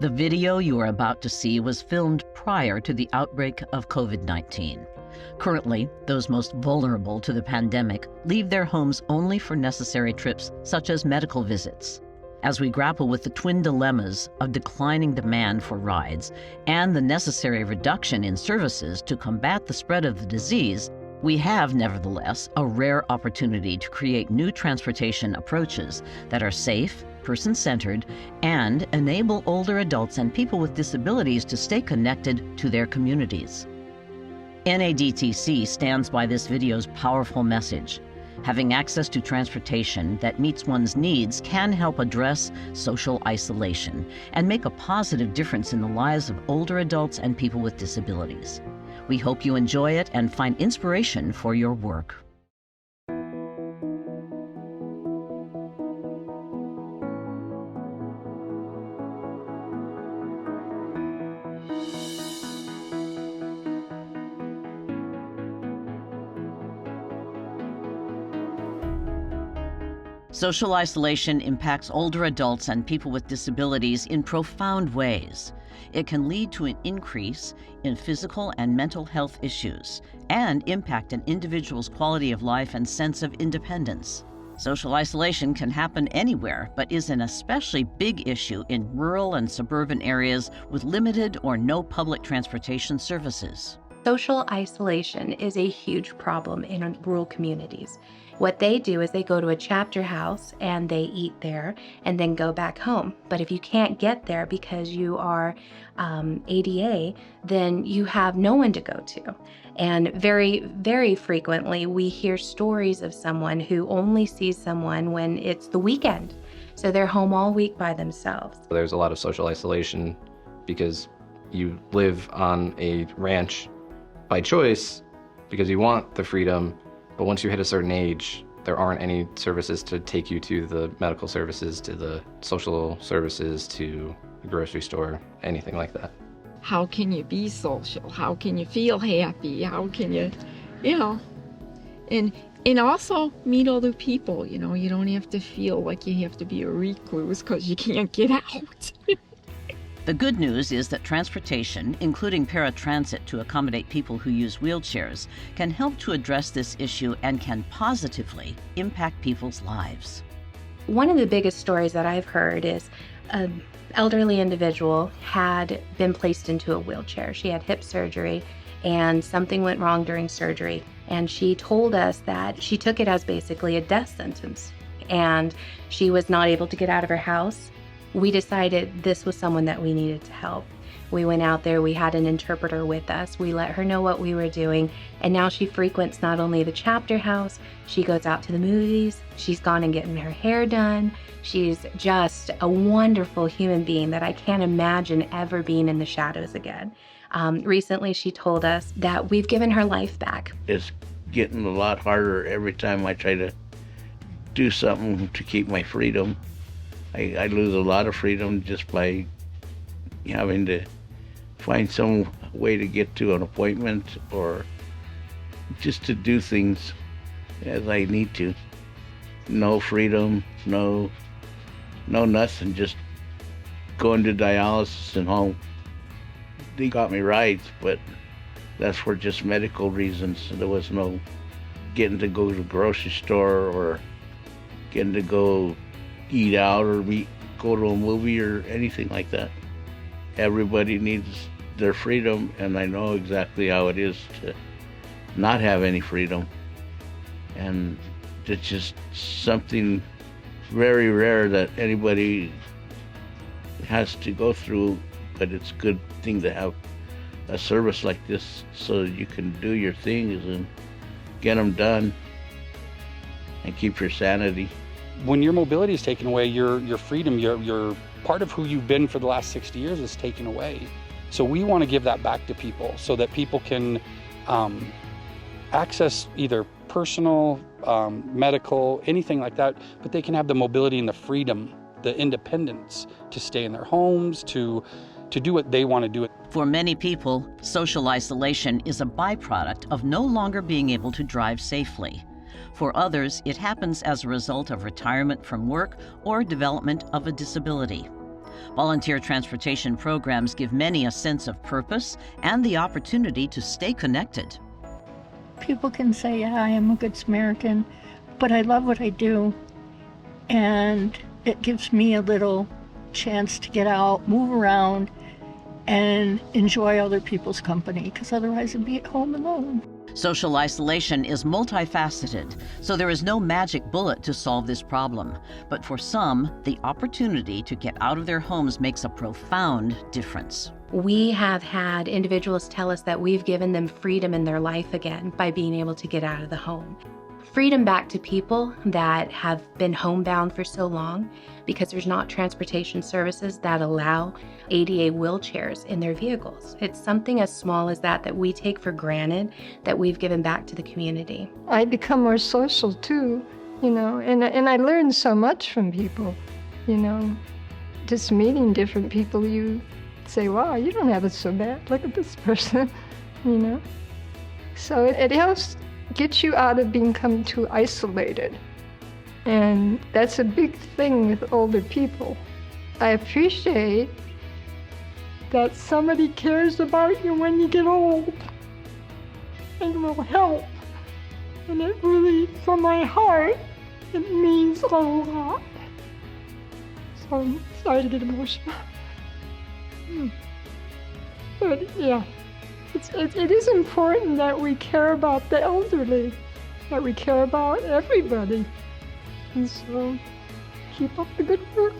The video you are about to see was filmed prior to the outbreak of COVID-19. Currently, those most vulnerable to the pandemic leave their homes only for necessary trips such as medical visits. As we grapple with the twin dilemmas of declining demand for rides and the necessary reduction in services to combat the spread of the disease, we have, nevertheless, a rare opportunity to create new transportation approaches that are safe, person-centered, and enable older adults and people with disabilities to stay connected to their communities. NADTC stands by this video's powerful message. Having access to transportation that meets one's needs can help address social isolation and make a positive difference in the lives of older adults and people with disabilities. We hope you enjoy it and find inspiration for your work. Social isolation impacts older adults and people with disabilities in profound ways. It can lead to an increase in physical and mental health issues and impact an individual's quality of life and sense of independence. Social isolation can happen anywhere, but is an especially big issue in rural and suburban areas with limited or no public transportation services. Social isolation is a huge problem in rural communities. What they do is they go to a chapter house and they eat there and then go back home. But if you can't get there because you are ADA, then you have no one to go to. And very, very frequently we hear stories of someone who only sees someone when it's the weekend. So they're home all week by themselves. There's a lot of social isolation because you live on a ranch by choice because you want the freedom. But once you hit a certain age, there aren't any services to take you to the medical services, to the social services, to the grocery store, anything like that. How can you be social? How can you feel happy? How can you, and also meet other people, you don't have to feel like you have to be a recluse because you can't get out. The good news is that transportation, including paratransit to accommodate people who use wheelchairs, can help to address this issue and can positively impact people's lives. One of the biggest stories that I've heard is an elderly individual had been placed into a wheelchair. She had hip surgery and something went wrong during surgery. And she told us that she took it as basically a death sentence and she was not able to get out of her house. We decided this was someone that we needed to help. We went out there, we had an interpreter with us, we let her know what we were doing, and now she frequents not only the chapter house, she goes out to the movies, she's gone and getting her hair done. She's just a wonderful human being that I can't imagine ever being in the shadows again. Recently she told us that we've given her life back. It's getting a lot harder every time I try to do something to keep my freedom. I lose a lot of freedom just by having to find some way to get to an appointment or just to do things as I need to. No freedom, no nothing, just going to dialysis and home. They got me rides, but that's for just medical reasons. There was no getting to go to the grocery store or getting to go eat out or go to a movie or anything like that. Everybody needs their freedom, and I know exactly how it is to not have any freedom. And it's just something very rare that anybody has to go through, but it's a good thing to have a service like this so that you can do your things and get them done and keep your sanity. When your mobility is taken away, your freedom, your part of who you've been for the last 60 years is taken away. So we want to give that back to people so that people can access either personal, medical, anything like that, but they can have the mobility and the freedom, the independence to stay in their homes, to do what they want to do. For many people, social isolation is a byproduct of no longer being able to drive safely. For others, it happens as a result of retirement from work or development of a disability. Volunteer transportation programs give many a sense of purpose and the opportunity to stay connected. People can say, yeah, I am a good Samaritan, but I love what I do. And it gives me a little chance to get out, move around, and enjoy other people's company, because otherwise I'd be at home alone. Social isolation is multifaceted, so there is no magic bullet to solve this problem. But for some, the opportunity to get out of their homes makes a profound difference. We have had individuals tell us that we've given them freedom in their life again by being able to get out of the home. Freedom back to people that have been homebound for so long because there's not transportation services that allow ADA wheelchairs in their vehicles. It's something as small as that we take for granted that we've given back to the community. I become more social too, and I learn so much from people, just meeting different people. You say, wow, you don't have it so bad. Look at this person, So it helps get you out of becoming too isolated. And that's a big thing with older people. I appreciate that somebody cares about you when you get old and will help. And it really, from my heart, it means a lot. So I'm sorry to get emotional. But yeah, it is important that we care about the elderly, that we care about everybody. And so keep up the good work.